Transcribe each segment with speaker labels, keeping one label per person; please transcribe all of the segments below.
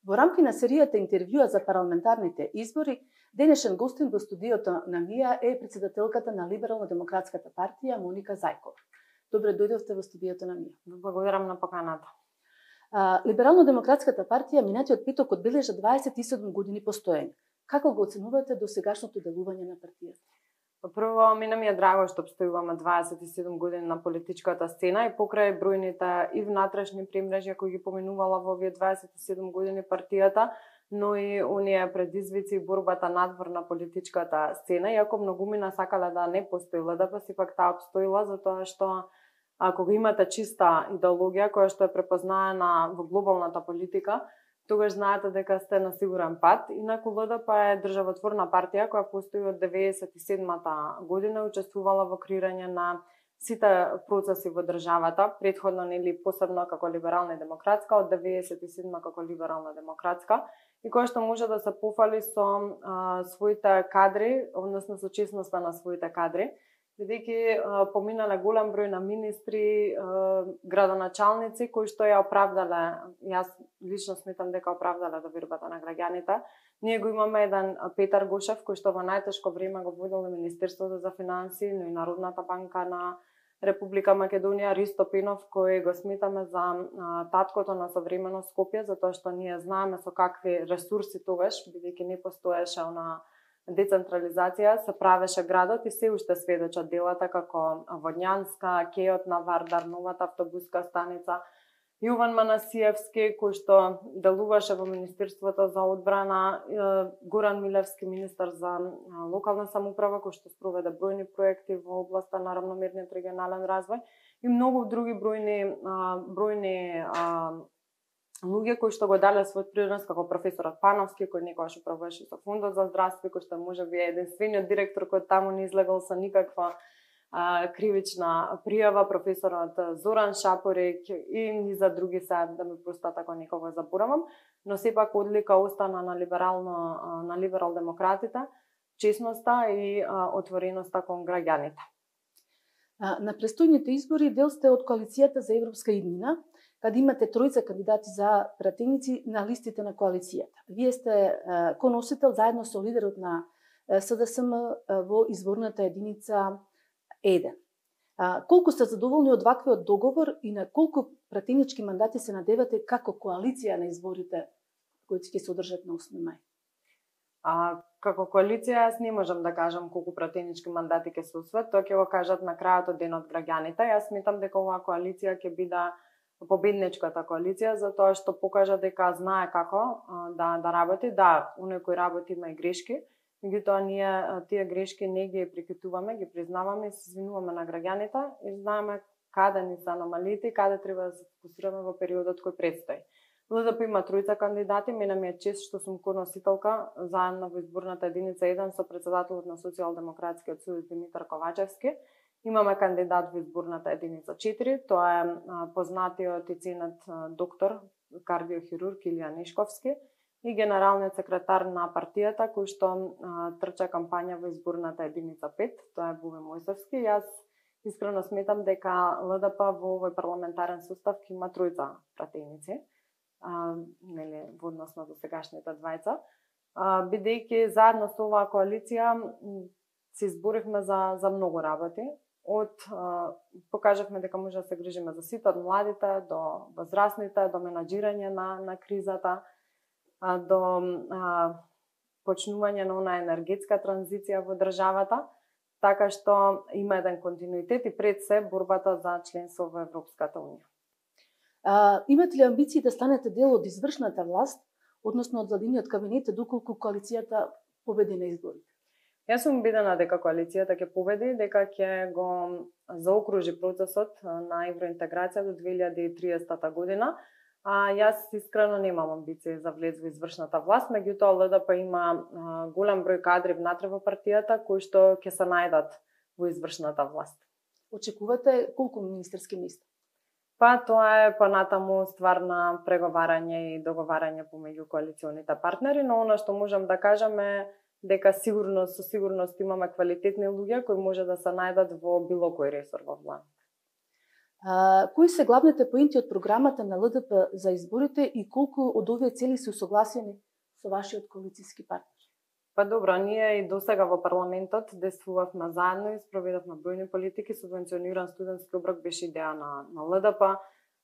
Speaker 1: Во рамки на серијата интервјуа за парламентарните избори, денешен гостин во студиото на МИА е председателката на Либерално-демократската партија Моника Зајкова. Добре дојдовте во студиото на МИА.
Speaker 2: Благодарам на поканата.
Speaker 1: Либерално-демократската партија минатиот петок одбележа 27 години постоење. Како го оценувате досегашното делување на партијата?
Speaker 2: Прво, ми е драго што обстојуваме 27 години на политичката сцена и покрај бројните и внатрешни премрежја кои ги поминувала во овие 27 години партијата, но и оние предизвици и борбата надвор на политичката сцена, иако многумина сакале да не постои ЛДП, сепак таа обстоила затоа што ако го имате чиста идеологија која што е препознаена во глобалната политика, тогаш знаете дека сте на сигурен пат. Инаку ЛДП е државотворна партија која постои од 97-та година, учествувала во креирање на сите процеси во државата, претходно нели посебно како либерална и демократска, од 97 како либерална демократска, и која што може да се пофали со своите кадри, односно со честноста на своите кадри, бидејќи поминале голем број на министри, градоначалници кои што ја оправдале, јас лично сметам дека оправдале довербата на граѓаните. Ние го имаме еден Петар Гошев кој што во најтешко време го водел Министерството за финансии, но и Народната банка на Република Македонија, Ристо Пенов, кој го сметаме за таткото на современо Скопје, затоа што ние знаеме со какви ресурси тогаш, бидејќи не постоеше она децентрализација, се правеше градот и се уште сведочат делата како Водњанска, Кеот на Вардар, новата автобуска станица, Јован Манасиевски, кој што делуваше во Министерството за одбрана, Горан Милевски, министар за локална самоуправа, кој што спроведе бројни проекти во областа на рамномерниот регионален развој и многу други бројни луѓе кои што го дале својот принос, како професорот Пановски, кој некогаш управуваше со Фондот за здравство, кој што можеби е единствениот директор кој таму не излегол со никаква кривична пријава, професорот Зоран Шапорек и низа други се да ми простат ако некого заборавам, но сепак одлика остана на либерал-демократите, честноста и отвореноста кон граѓаните.
Speaker 1: На престојните избори дел сте од коалицијата за европска иднина, каде имате тројца кандидати за пратеници на листите на коалицијата. Вие сте коносител заедно со лидерот на СДСМ во изборната единица 1. Колку сте задоволни од ваквиот договор и на колку пратенички мандати се надевате како коалиција на изборите кои ќе се одржат на 8 мај?
Speaker 2: Како коалиција јас не можам да кажам колку пратенички мандати ќе се освојат, тоа ќе го кажат на крајот од денот граѓаните. Јас сметам дека оваа коалиција ќе биде победничката коалиција затоа што покажа дека знае како да работи. Да, оној кој работи има и грешки, меѓутоа ние тие грешки не ги прикритуваме, ги признаваме и се извинуваме на граѓаните и знаеме каде ни се аномалиите и каде треба да се фокусираме во периодот кој предстои. ЛДП има тројца кандидати, мене ми е чест што сум коносителка заедно во изборната единица 1 со председателот на Социјалдемократскиот сојуз Димитар Ковачевски. Имаме кандидат во изборната единица 4, тоа е познатиот и ценет доктор, кардиохирург Илија Нешковски и генералниот секретар на партијата кој што трча кампања во изборната единица 5, тоа е Бове Мојсовски. Јас искрено сметам дека ЛДП во овој парламентарен состав ќе има тројца пратеници, нели во однос на досегашните двајца, бидејќи заедно со оваа коалиција се изборивме за многу работи. Покажавме дека може да се грижиме за сите, од младите до возрастните, до менаџирање на кризата, до почнување на она енергетска транзиција во државата, така што има еден континуитет и пред се борбата за членство во Европската унија.
Speaker 1: Имате ли амбиции да станете дел од извршната власт, односно од владиниот кабинет, доколку коалицијата победи на изборите?
Speaker 2: Јас сум убедена дека коалицијата ќе победи, дека ќе го заокружи процесот на евроинтеграција до 2030 година. Јас искрено немам амбиции за влез во извршната власт, меѓутоа ЛДП има голем број кадри внатре во партијата кои што ќе се најдат во извршната власт.
Speaker 1: Очекувате колку министерски места?
Speaker 2: Тоа е понатаму ствар на преговарање и договарање помеѓу коалиционите партнери, но она што можам да кажам е дека со сигурност имаме квалитетни луѓе кои може да се најдат во било кој ресор во владата.
Speaker 1: Кои се главните поинти од програмата на ЛДП за изборите и колку од овие цели се усогласени со вашиот коалициски партнер?
Speaker 2: Па добро, ние и досега во парламентот действувавме заедно и спроведовме бројни политики. Субвенциониран студентски оброк беше идеја на ЛДП,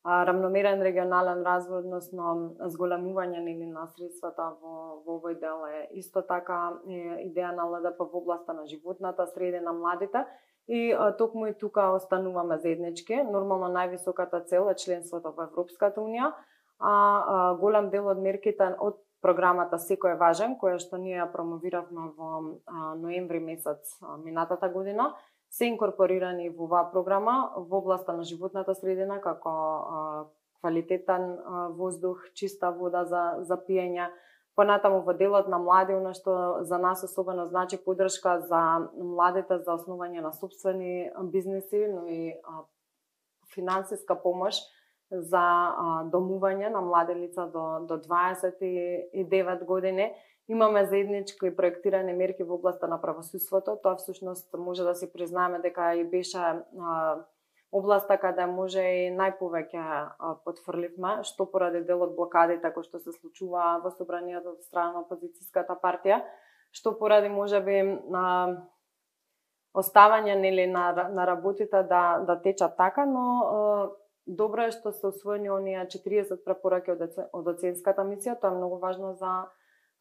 Speaker 2: рамномерен регионален развој, односно зголемување на средствата во овој дел е исто така идеја на ЛДП во областа на животната средина, младите. И токму и тука остануваме заеднички. Нормално највисоката цел е членството во Европската унија, а голем дел од мерките од програмата Секој е важен, која што ние ја промовиравме во ноември месец минатата година, се инкорпорирани во оваа програма во областа на животната средина, како квалитетен воздух, чиста вода за пиење. Понатаму во делот на млади, она што за нас особено значи поддршка за младите за основање на сопствени бизниси, но и финансиска помош за домување на млади лица до 29 години. Имаме заеднички проектирани мерки во областа на правосудството. Тоа всушност може да си признаеме дека и беше областа каде може и најповеќе потфрливме, што поради дел од блокадите кои што се случува во собранието од страна на опозицијската партија, што поради можеби оставање на работите да течат така, но добро е што се усвоени оние 40 препораки од оценската мисија. Тоа е многу важно за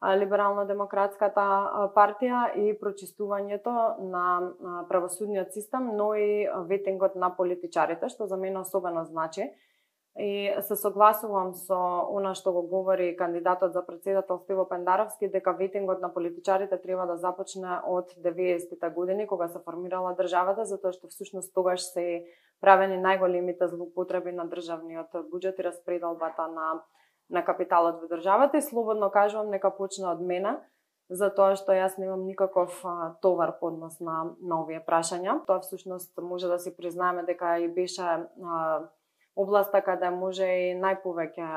Speaker 2: Либерално-демократската партија и прочистувањето на правосудниот систем, но и ветингот на политичарите, што за мене особено значи. И се согласувам со она што го говори кандидатот за председател Стево Пендаровски, дека ветингот на политичарите треба да започне од 90-тите години, кога се формирала државата, затоа што всушност тогаш се правени најголемите злоупотреби на државниот буџет и распределбата на капиталот во државата. И слободно кажувам, нека почне од мене, затоа што јас немам никаков товар по однос на овие прашања. Тоа всушност може да си признаеме дека и беше областа каде може и најповеќе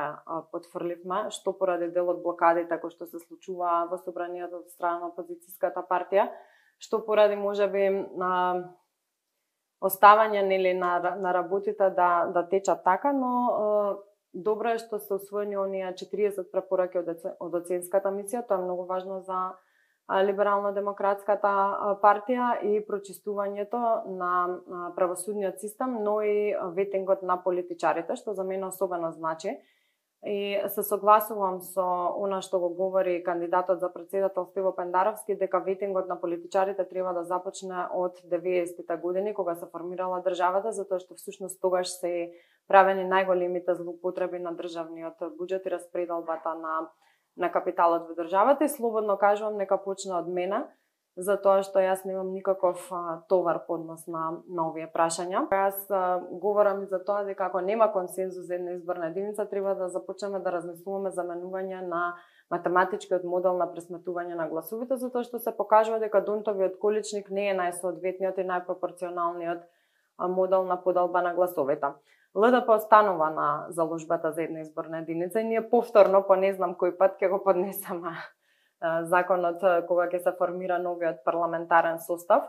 Speaker 2: потфрливме, што поради дел од блокадите кои што се случува во собранието од страна на опозицијската партија, што поради можеби оставање на работите да течат така, но добро е што се усвоени оние 40 препораки од оценската мисија. Тоа е многу важно за Либерално-демократската партија и прочистувањето на правосудниот систем, но и ветингот на политичарите, што за мене особено значи. И се согласувам со она што го говори кандидатот за председател Стево Пендаровски, дека ветингот на политичарите треба да започне од 90-тите години, кога се формирала државата, затоа што всушност тогаш се правени најголемите злоупотреби на државниот буџет и распределбата на капиталот во државата. И слободно кажувам, нека почне од мене, затоа што јас немам никаков товар по однос на овие прашања. Јас говорам и за тоа дека ако нема консензус за една изборна единица, треба да започнеме да размислуваме за менување на математичкиот модел на пресметување на гласовите, затоа што се покажува дека Донтовиот количник не е најсоодветниот и најпропорционалниот модел на поделба на гласовите. ЛДП останува на заложбата за една изборна единица и ние повторно, по не знам кој пат, ќе го поднесеме законот кога ќе се формира новиот парламентарен состав.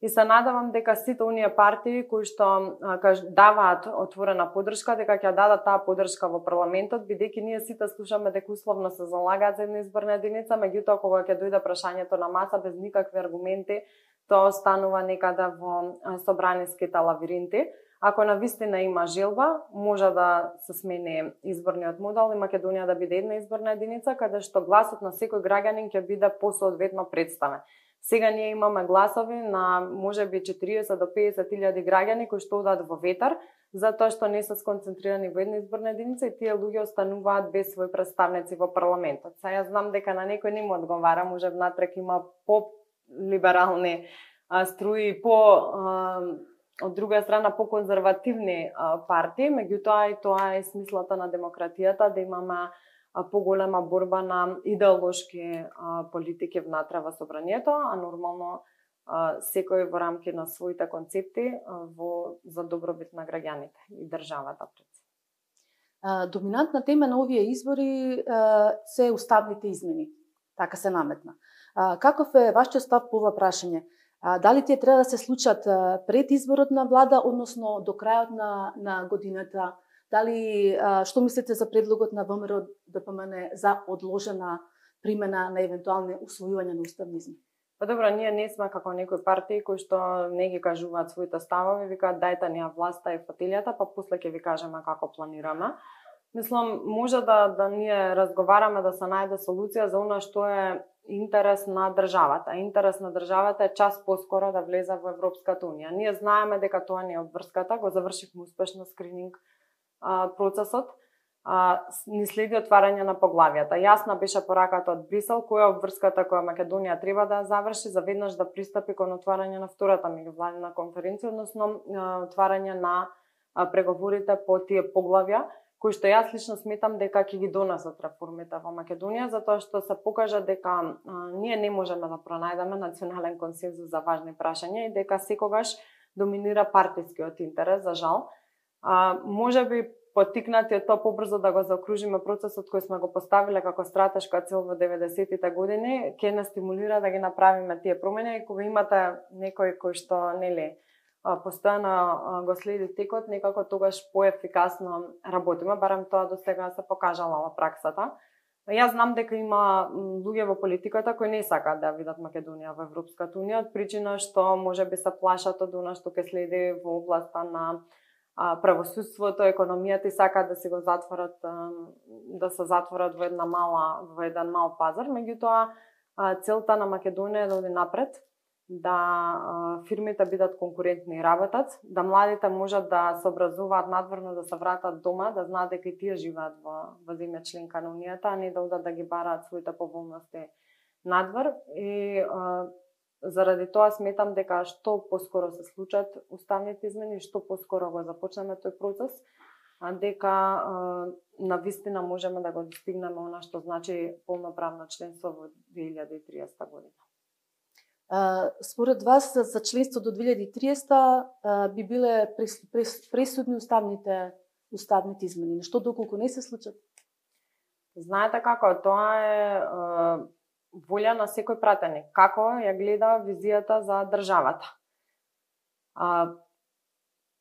Speaker 2: И се надевам дека сите оние партии кои што даваат отворена поддршка, дека ќе дадат таа поддршка во парламентот, бидејќи ние сите слушаме дека условно се залагаат за една изборна единица, меѓутоа кога ќе дојде прашањето на маса без никакви аргументи, тоа останува некаде во собраниските лавиринти. Ако навистина има желба, може да се смени изборниот модел и Македонија да биде една изборна единица, каде што гласот на секој граѓанин ќе биде посоодветно представен. Сега ние имаме гласови на можеби 40 до 50 илјади граѓани кои што одат во ветар, затоа што не се сконцентрирани во една изборна единица и тие луѓе остануваат без своји представници во парламентот. Сега јас знам дека на некој не му одговара, може внатре има по-либерални струи, од друга страна по-конзервативни партии, меѓутоа и тоа е смислата на демократијата, да имаме поголема борба на идеолошки политики внатре во собранието, а нормално секој во рамки на своите концепти за добробит на граѓаните и државата.
Speaker 1: Доминантна тема на овие избори се уставните измени, така се наметна. Каков е вашиот став по ова прашање? Дали тие треба да се случат пред изборот на влада, односно до крајот на годината? Дали што мислите за предлогот на ВМРО ДПМН за одложена примена на евентуални усвојување на уставни измени?
Speaker 2: Па добро, ние не сме како некои партии кои што не ги кажуваат своите ставови, викаат дајте ни ја власта и фатилјата, па после ќе ви кажеме како планираме. Мислам, може да ние разговараме да се најде солуција за она што е интерес на државата. Интерес на државата е час поскоро да влезе во Европската унија. Ние знаеме дека тоа не е обврската, го завршивме успешно скрининг процесот. Ни следи отварање на поглавјата. Јасна беше пораката од Брисел, која обврската која Македонија треба да заврши за веднаш да пристапи кон отварање на втората меѓувладина конференција, односно отварање на преговорите по тие поглавја, кои што јас лично сметам дека ќе ги донесат реформите во Македонија, затоа што се покажа дека ние не можеме да пронајдеме национален консензус за важни прашања и дека секогаш доминира партискиот интерес, за жал. Можеби поттикнати од тоа побрзо да го заокружиме процесот кој сме го поставиле како стратешка цел во 90-тите години, ќе не стимулира да ги направиме тие промени и кога имате некој кој што постојано го следи текот, некако тогаш поефикасно работиме, барем тоа до сега се покажало во праксата. Јас знам дека има луѓе во политиката кои не сакаат да видат Македонија во Европската унија, од причина што можеби се плашат од она што ќе следи во областа на правосудството, економијата и сакаат да се го затворат, да се затворат во еден мал пазар. Меѓутоа, целта на Македонија е да оди напред, да фирмите бидат конкурентни и работат, да младите можат да се образуваат надворно, да се вратат дома, да знаат дека и тие живеат во земја членка на Унијата, а не да одат да ги бараат своите поволности надвор. И заради тоа сметам дека што поскоро се случат уставните измени, што поскоро го започнеме тој процес, дека навистина можеме да го достигнеме она што значи полноправно членство во 2030 година.
Speaker 1: Според вас за членство до 2030 би биле пресудни уставните измени? Што доколку не се случат?
Speaker 2: Знаете како, тоа е волја на секој пратеник. Како ја гледа визијата за државата.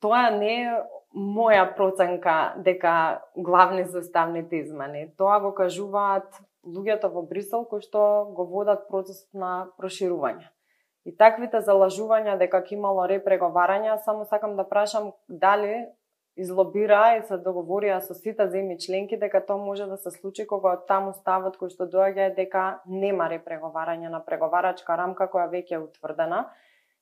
Speaker 2: Тоа не е моја проценка дека главни за уставните измени. Тоа го кажуваат луѓето во Брисел кои што го водат процесот на проширување. И таквите залажувања дека ќе имало репреговарања, само сакам да прашам дали излобира и се договорија со сите земји членки дека тоа може да се случи кога таму ставот кој што доаѓа е дека нема репреговарање на преговарачка рамка која веќе е утврдена.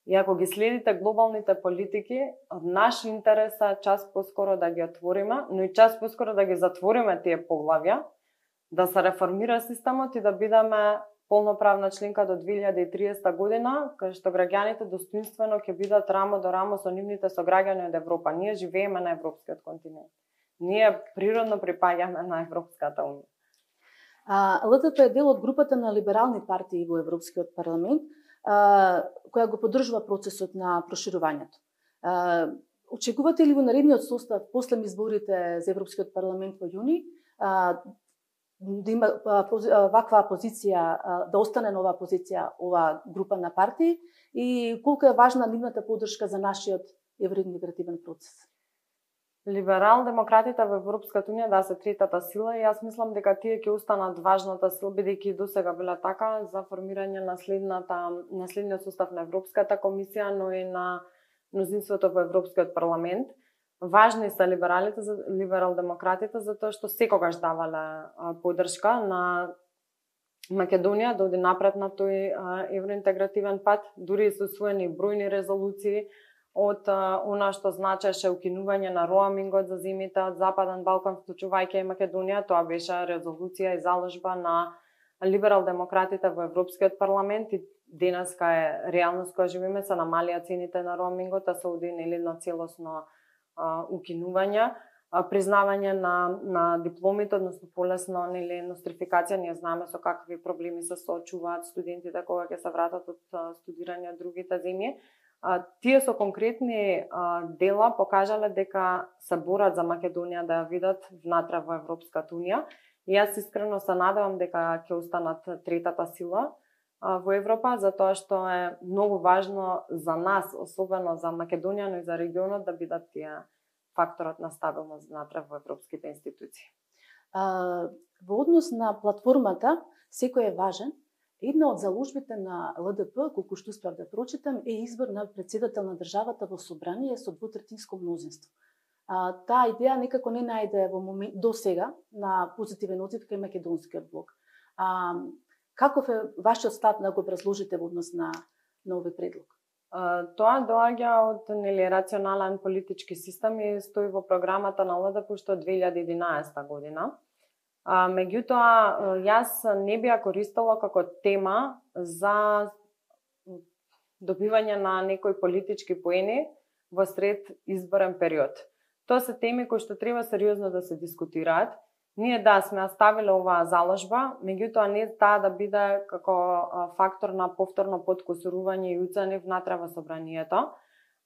Speaker 2: И ако ги следите глобалните политики, од наш интерес е час поскоро да ги отвориме, но и час поскоро да ги затвориме тие поглавја, да се реформира системот и да бидеме полноправна членка до 2030 година, кај што граѓаните достоинствено ќе бидат рамо до рамо со нивните сограѓани од Европа. Ние живееме на европскиот континент. Ние природно припаѓаме на Европската унија.
Speaker 1: ЛДП е дел од групата на либерални партии во Европскиот парламент, која го поддржува процесот на проширувањето. Очекувате ли во наредниот состав после изборите за Европскиот парламент во јуни да има ваква позиција, да остане нова позиција ова група на партии и колку е важна нивната поддршка за нашиот евроинтегративен процес?
Speaker 2: Либерал-демократите во Европската унија да се третата сила и јас мислам дека тие ќе останат важната сила, бидејќи досега биле така за формирање на следниот состав на Европската комисија, но и на мнозинството во Европскиот парламент. Важни се либерал-демократите затоа што секогаш давале поддршка на Македонија да оди напред на тој евроинтегративен пат, дури се усвоени бројни резолуции од она што значеше укинување на роамингот за земјите од Западен Балкан, вклучувајќи и Македонија. Тоа беше резолуција и заложба на либерал-демократите во Европскиот парламент и денеска е реалност која живееме, се намалија цените на роамингот, а се оди на целосно укинување, признавање на дипломите, односно полесно нострификација. Ние знаеме со какви проблеми се соочуваат студентите кога ќе се вратат од студирање од другите земји. Тие со конкретни дела покажале дека се борат за Македонија да ја видат внатре во Европската унија. И јас искрено се надевам дека ќе останат третата сила во Европа, затоа што е многу важно за нас, особено за Македонија, но и за регионот, да бидат тие факторот на стабилност внатре во европските институции.
Speaker 1: Во однос на платформата, секој е важен. Една од заложбите на ЛДП, колку што успеав да прочитам, е избор на председател на државата во собрание со двотретинско мнозинство. Таа идеја некако не најде во момент до сега на позитивен одзив кај македонскиот блок. Каков е вашиот став да го образложите во однос на овој предлог?
Speaker 2: Тоа доаѓа од рационален политички систем и стои во програмата на ЛДП уште од 2011 година. Меѓутоа, јас не би ја користела како тема за добивање на некои политички поени во сред изборен период. Тоа се теми кои што треба сериозно да се дискутираат. Ние сме оставиле оваа заложба, меѓутоа не таа да биде како фактор на повторно подкосурување и уцени внатре во собранието.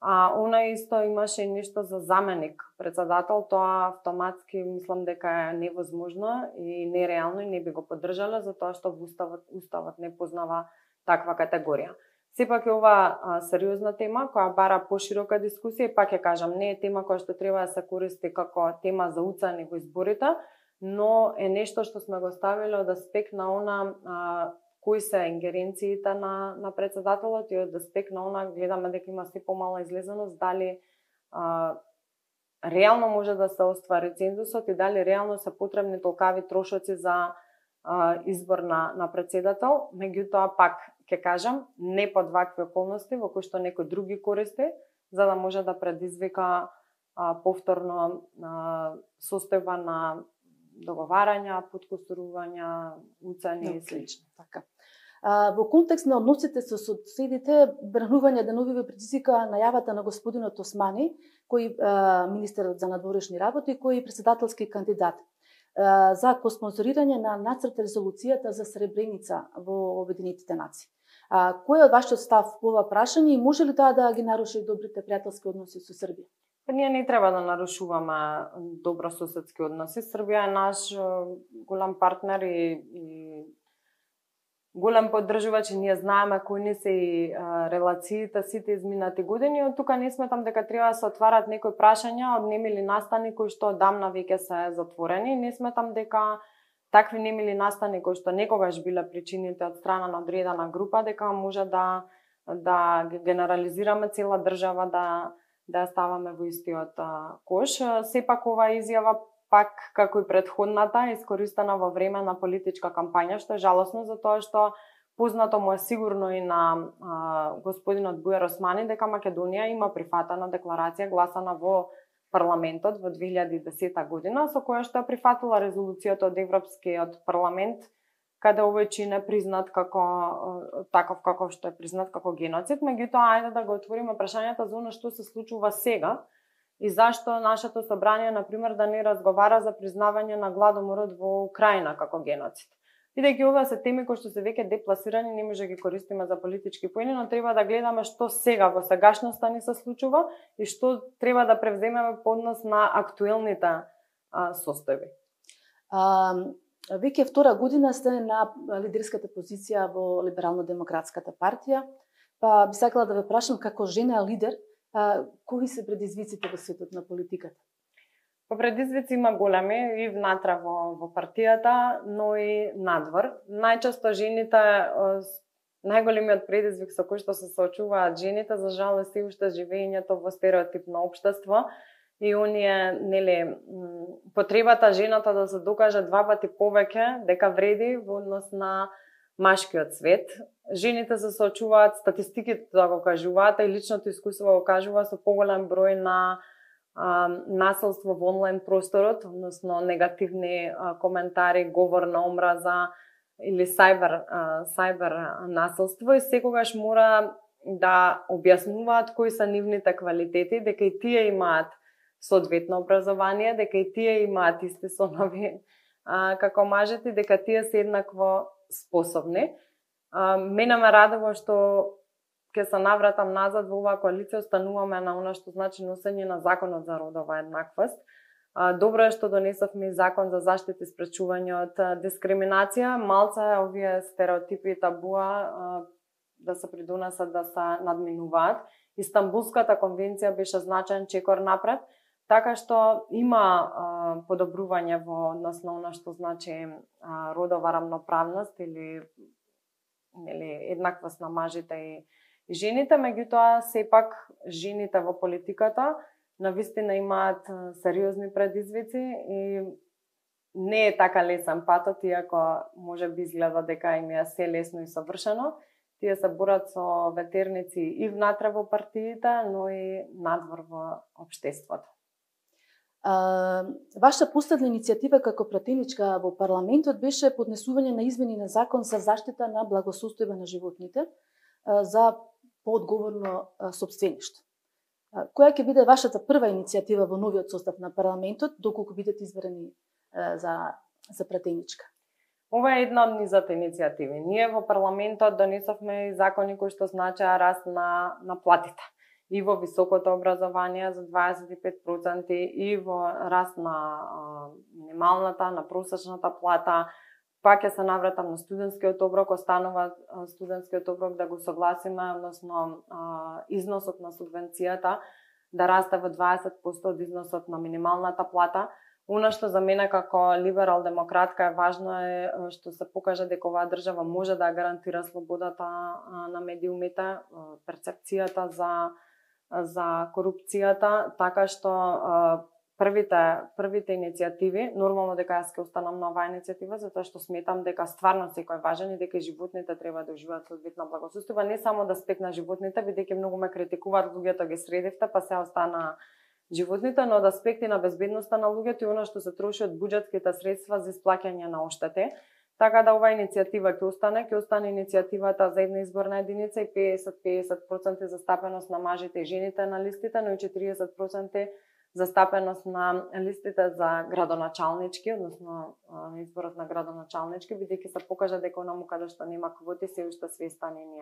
Speaker 2: Она исто имаше и нешто за заменик председател, тоа автоматски мислам дека е невозможно и нереално и не би го поддржале, затоа што уставот не познава таква категорија. Сепак е ова сериозна тема која бара поширока дискусија и пак ќе кажам, не е тема која што треба да се користи како тема за уцени во изборите, но е нешто што сме го ставиле од аспект на она кои се ингеренциите на председателот и од аспект на она гледаме дека има се помала излезеност, дали реално може да се оствари цензусот и дали реално се потребни толкави трошоци за избор на председател. Меѓутоа пак ќе кажам, не под вакви околности во кои што некој други користи, за да може да предизвика повторно состојба на договарања, подкосурувања, уцени и слично.
Speaker 1: Така. Во контекст на односите со соседите, бранување деновиве предизвика најавата на господинот Османи, кој министерот за надворешни работи, кој е председателски кандидат за коспонсорирање на нацрт резолуцијата за Сребреница во Обединетите нации. Кој е вашиот став по ова прашање и може ли таа да ги наруши добрите пријателски односи со Србија?
Speaker 2: Ние не треба да нарушуваме добрососедски односи. Србија е наш голем партнер и голем поддржувач и ние знаеме кои не се и релациите сите изминати години. Од тука не сметам дека треба да се отварат некои прашања од немили настани кои што одамна веќе се затворени. Не сметам дека такви немили настани кои што некогаш биле причините од страна на одредена група, дека може да генерализираме цела држава, да ја ставаме во истиот кош. Сепак оваа изјава пак како и предходната е искористена во време на политичка кампања, што е жалосно затоа што познато му е сигурно и на господинот Бујар Османи дека Македонија има прифатена декларација гласана во парламентот во 2010 година, со која што е прифатила резолуцијата од Европскиот парламент каде овој чин е признат како таков каков што е признат како геноцид. Меѓутоа, ајде да го отвориме прашањата за она што се случува сега и зашто нашето собрание, например, да не разговара за признавање на гладоморот во Украина како геноцид. Бидејќи ова се теми кои што се веќе депласирани, не може да ги користиме за политички поени, но треба да гледаме што сега во сегашноста ни се случува и што треба да превземеме по однос на актуелните состојби.
Speaker 1: Веќе втора година сте на лидерската позиција во Либерално-демократската партија, па би сакала да ве прашам како жена лидер, кои се предизвиците во светот на политиката?
Speaker 2: Предизвици има големи и внатре во партијата, но и надвор. Најчесто жените, најголемиот предизвик со кој што се соочуваат жените, за жалост е уште живеењето во стереотипно општество и оние, потребата жената да се докаже два пати повеќе дека вреди во однос на машкиот свет. Жените се соочуваат, статистиките да го кажуваат, и личното искуство го кажува со поголем број на насилство во онлайн просторот, односно негативни коментари, говор на омраза или сајбер насилство и секогаш мора да објаснуваат кои се нивните квалитети, дека и тие имаат соодветно образование, дека и тие имаат исти сонови како мажите, дека тие се еднакво способни. Мене ме радува што ќе се навратам назад во оваа коалиција, остануваме на она што значи носење на законот за родова еднаквост. Добро е што донесовме закон за заштита и спречување од дискриминација. Малце овие стереотипи и табуа да се придонесат да се надминуваат. Истанбулската конвенција беше значаен чекор напред, така што има подобрување во однос на она што значи родова рамноправност или еднаквост на мажите и жените, меѓутоа сепак жените во политиката навистина имаат сериозни предизвици и не е така лесен патот, иако може би изгледа дека им е се лесно и совршено. Тие се борат со ветерници и внатре во партиите, но и надвор во општеството.
Speaker 1: Ваша последна иницијатива како пратеничка во парламентот беше поднесување на измени на закон за заштита на благосостојба на животните за поодговорно сопствеништво. Која ќе биде вашата прва иницијатива во новиот состав на парламентот, доколку бидете избрани за пратеничка?
Speaker 2: Ова е една од низата иницијативи. Ние во парламентот донесовме закони кои што значеа раст на платите. И во високото образование за 25% и во раст на минималната, на просечната плата. Пак ќе се навратам на студентскиот оброк, останува студентскиот оброк да го согласиме, односно износот на субвенцијата да расте во 20% од износот на минималната плата. Она што за мене како либерал-демократка е важно е што се покаже дека оваа држава може да гарантира слободата на медиумите, перцепцијата за корупцијата, така што првите иницијативи, нормално дека јас ќе останам на оваа иницијатива, затоа што сметам дека стварно секој е важен и дека животните треба да уживаат соодветна благосостојба, не само да спекна животните, бидејќи многу ме критикуваат луѓето ги средивте, па се остана животните, но да аспекти на безбедноста на луѓето и она што се троши од буџетските средства за исплаќање на оштети. Така да оваа иницијатива ќе остане иницијативата за една изборна единица и 50% застапеност на мажите и жените на листите, но и 40% застапеност на листите за градоначалнички, односно изборот на градоначалнички, бидејќи се покажа дека онаму каде што нема квоти се уште свеста не ни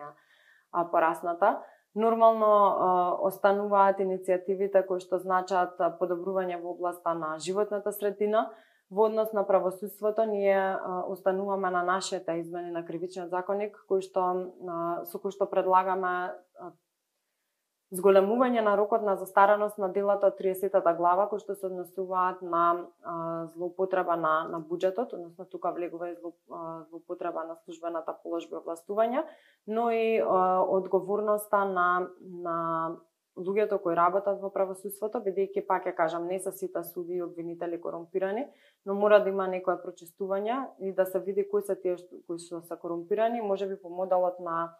Speaker 2: порасната. Нормално остануваат иницијативите кои што значат подобрување во областа на животната средина. Во однос на правосудството, ние остануваме на нашите измени на кривичниот законник, со кој што предлагаме зголемување на рокот на застареност на делата од 30-та глава, кои што се однесуваат на злоупотреба на буџетот, односно тука влегува и злоупотреба на службената положба и овластување, но и одговорноста на луѓето кои работат во правосудството, бидејќи пак ја кажам, не се сите суди и обвинители корумпирани, но мора да има некое прочистување и да се види кои се тие кои се корумпирани, можеби по моделот на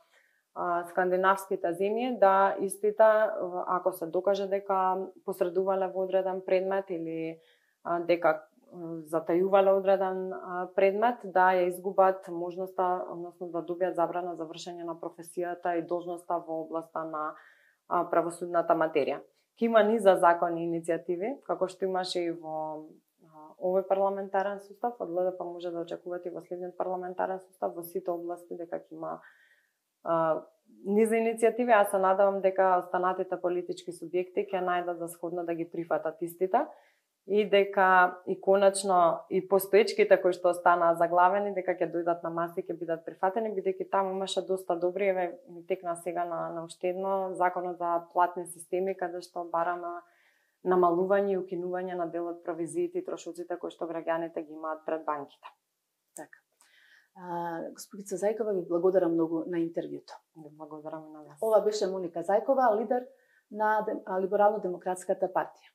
Speaker 2: скандинавските земји, да истите, ако се докаже дека посредувале во одреден предмет или дека затајувале одреден предмет, да ја изгубат можноста, односно да добијат забрана за вршење на професијата и должноста во областа на правосудната материја. Ке има низа закони и иницијативи, како што имаше и во овој парламентарен состав, од ЛДП може да очекувате и во следниот парламентарен состав во сите области дека ќе има низа иницијативи. Аз се надевам дека останатите политички субјекти ќе најдат за сходно да ги прифатат истите и дека и конечно и постоечките кои што останаа заглавени дека ќе дојдат на маса и ќе бидат прифатени, бидејќи таму имаше доста добри, еве ми текна сега на уште едно, законот за платни системи, каде што бараме намалување и укинување на дел од провизиите и трошоците кои што граѓаните ги имаат пред банките.
Speaker 1: Така. Господица Зајкова, ви благодарам многу на интервјуто.
Speaker 2: Благодарам и на вас.
Speaker 1: Ова беше Моника Зајкова, лидер на Либерално-демократската партија.